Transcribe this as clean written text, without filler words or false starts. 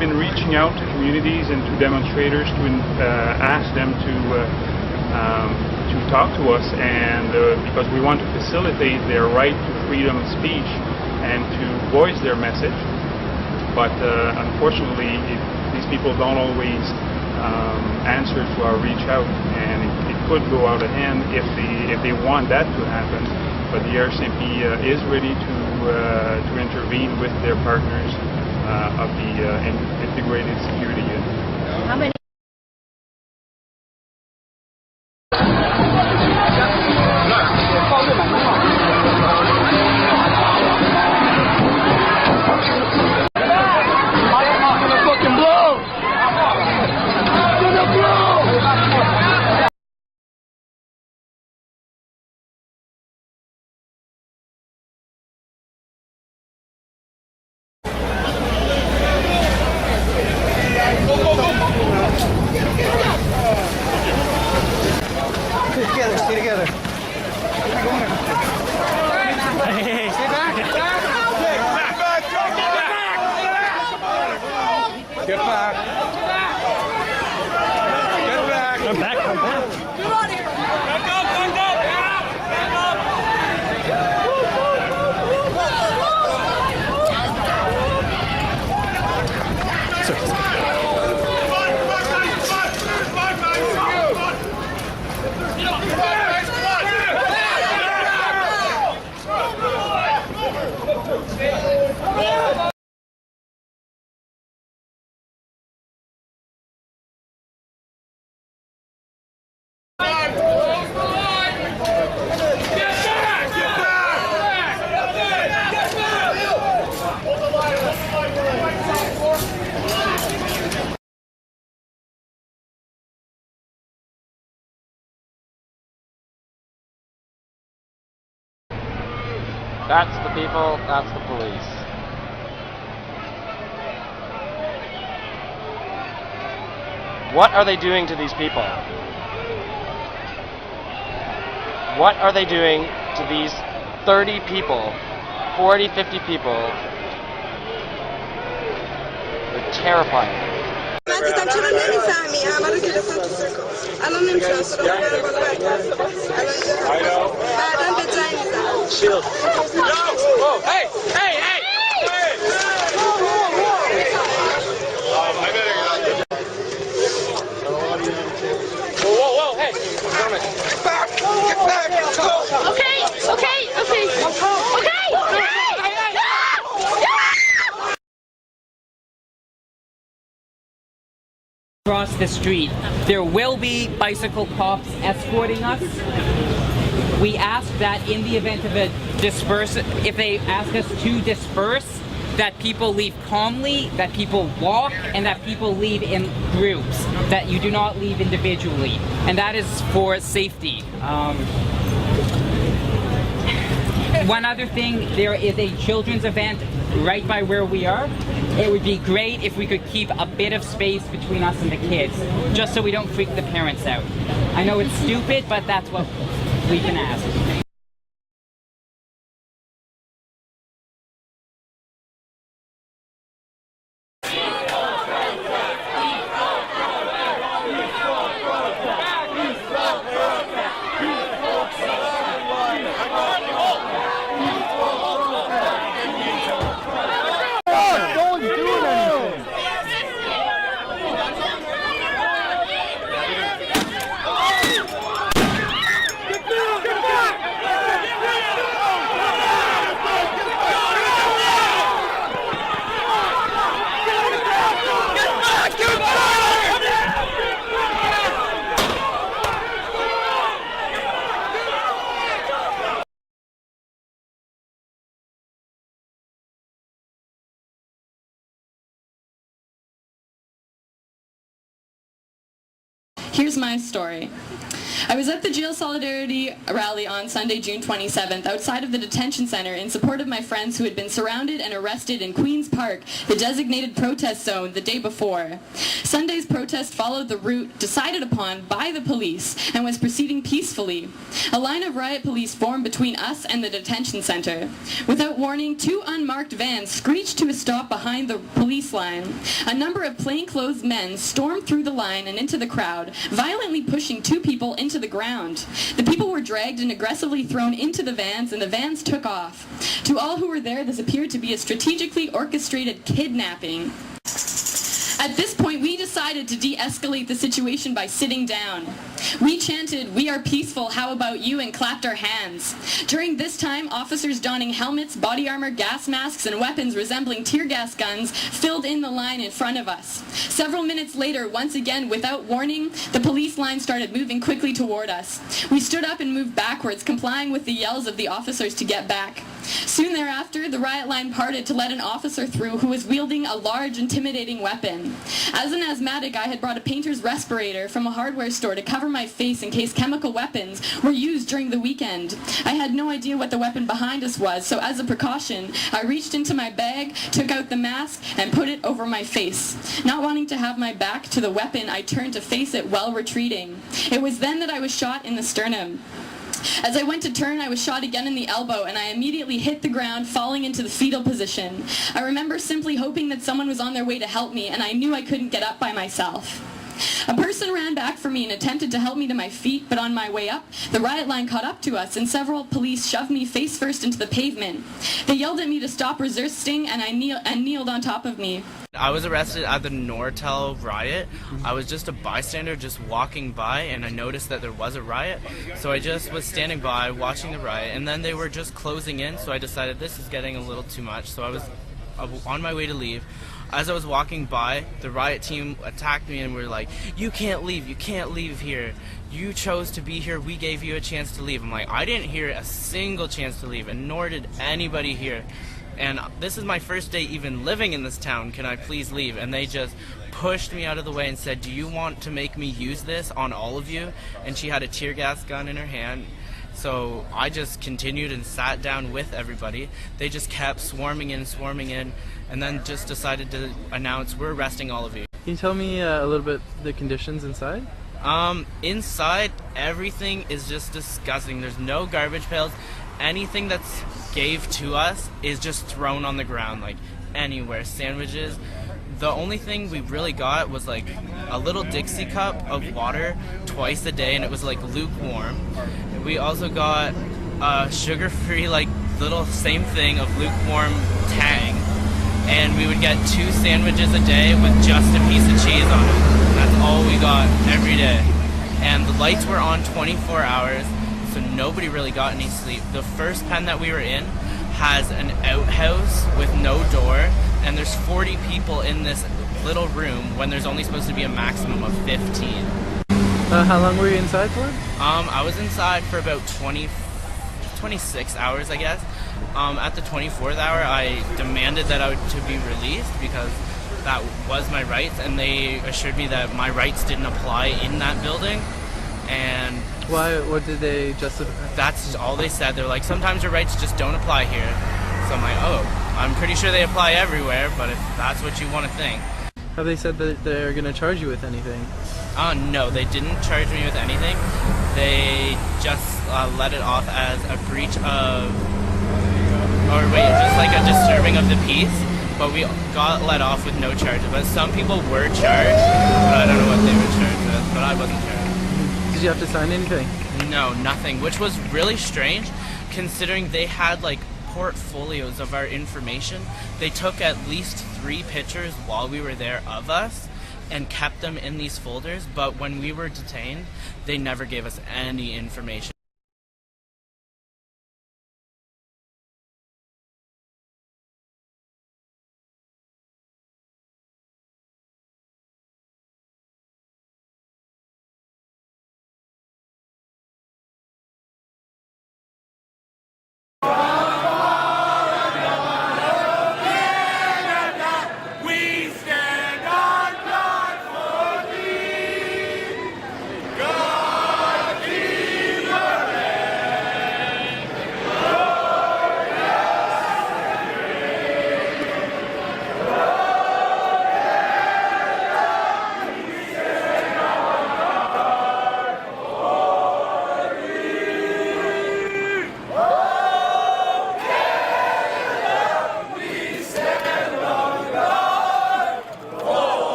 been reaching out to communities and to demonstrators to ask them to talk to us, and because we want to facilitate their right to freedom of speech and to voice their message. But unfortunately, these people don't always answer to our reach out, and it could go out of hand if they want that to happen. But the RCMP is ready to intervene with their partners of the Integrated Security Unit. How many? Stay together. Hey, stay back. Get back. Come back. Come back. Come on here. Back up. That's the people, that's the police. What are they doing to these people? What are they doing to these 30 people, 40, 50 people? They're terrifying. Chill. Whoa, hey! Whoa, hey! Get back! Let's go! Okay. Across the street, there will be bicycle cops escorting us. We ask that in the event of a if they ask us to disperse, that people leave calmly, that people walk, and that people leave in groups, that you do not leave individually. And that is for safety. One other thing, there is a children's event right by where we are. It would be great if we could keep a bit of space between us and the kids, just so we don't freak the parents out. I know it's stupid, but that's what we can ask. Here's my story. I was at the Jail Solidarity rally on Sunday, June 27th, outside of the detention center in support of my friends who had been surrounded and arrested in Queen's Park, the designated protest zone, the day before. Sunday's protest followed the route decided upon by the police and was proceeding peacefully. A line of riot police formed between us and the detention center. Without warning, 2 unmarked vans screeched to a stop behind the police line. A number of plainclothes men stormed through the line and into the crowd, violently pushing 2 people into the ground. The people were dragged and aggressively thrown into the vans, and the vans took off. To all who were there, this appeared to be a strategically orchestrated kidnapping. At this point, we decided to de-escalate the situation by sitting down. We chanted, "We are peaceful, how about you?" and clapped our hands. During this time, officers donning helmets, body armor, gas masks, and weapons resembling tear gas guns filled in the line in front of us. Several minutes later, once again, without warning, the police line started moving quickly toward us. We stood up and moved backwards, complying with the yells of the officers to get back. Soon thereafter, the riot line parted to let an officer through who was wielding a large, intimidating weapon. As an asthmatic, I had brought a painter's respirator from a hardware store to cover my face in case chemical weapons were used during the weekend. I had no idea what the weapon behind us was, so as a precaution, I reached into my bag, took out the mask, and put it over my face. Not wanting to have my back to the weapon, I turned to face it while retreating. It was then that I was shot in the sternum. As I went to turn, I was shot again in the elbow, and I immediately hit the ground, falling into the fetal position. I remember simply hoping that someone was on their way to help me, and I knew I couldn't get up by myself. A person ran back for me and attempted to help me to my feet, but on my way up, the riot line caught up to us, and several police shoved me face first into the pavement. They yelled at me to stop resisting, and kneeled on top of me. I was arrested at the Nortel riot. I was just a bystander just walking by, and I noticed that there was a riot. So I just was standing by watching the riot, and then they were just closing in, so I decided this is getting a little too much. So I was on my way to leave. As I was walking by, the riot team attacked me and were like, "You can't leave here. You chose to be here, we gave you a chance to leave." I'm like, I didn't hear a single chance to leave, and nor did anybody here. And this is my first day even living in this town, can I please leave? And they just pushed me out of the way and said, "Do you want to make me use this on all of you?" And she had a tear gas gun in her hand. So I just continued and sat down with everybody. They just kept swarming in, and then just decided to announce, "We're arresting all of you." Can you tell me a little bit the conditions inside? Inside, everything is just disgusting. There's no garbage pails. Anything that's gave to us is just thrown on the ground, like anywhere. Sandwiches. The only thing we really got was like a little Dixie cup of water twice a day, and it was like lukewarm. We also got a sugar-free, like little same thing of lukewarm Tang, and we would get 2 sandwiches a day with just a piece of cheese on it. And that's all we got every day. And the lights were on 24 hours, so nobody really got any sleep. The first pen that we were in has an outhouse with no door, and there's 40 people in this little room when there's only supposed to be a maximum of 15. How long were you inside for? I was inside for about 26 hours, I guess. At the 24th hour, I demanded that I to be released because that was my rights, and they assured me that my rights didn't apply in that building. And why? What did they justify? That's all they said. They're like, sometimes your rights just don't apply here. So I'm like, oh, I'm pretty sure they apply everywhere, but if that's what you want to think. Have they said that they're going to charge you with anything? No, they didn't charge me with anything. They just let it off as a breach of, just like a disturbing of the peace. But we got let off with no charges. But some people were charged, but I don't know what they were charged with. But I wasn't charged. Did you have to sign anything? No, nothing. Which was really strange, considering they had like portfolios of our information. They took at least 3 pictures while we were there of us and kept them in these folders, but when we were detained, they never gave us any information.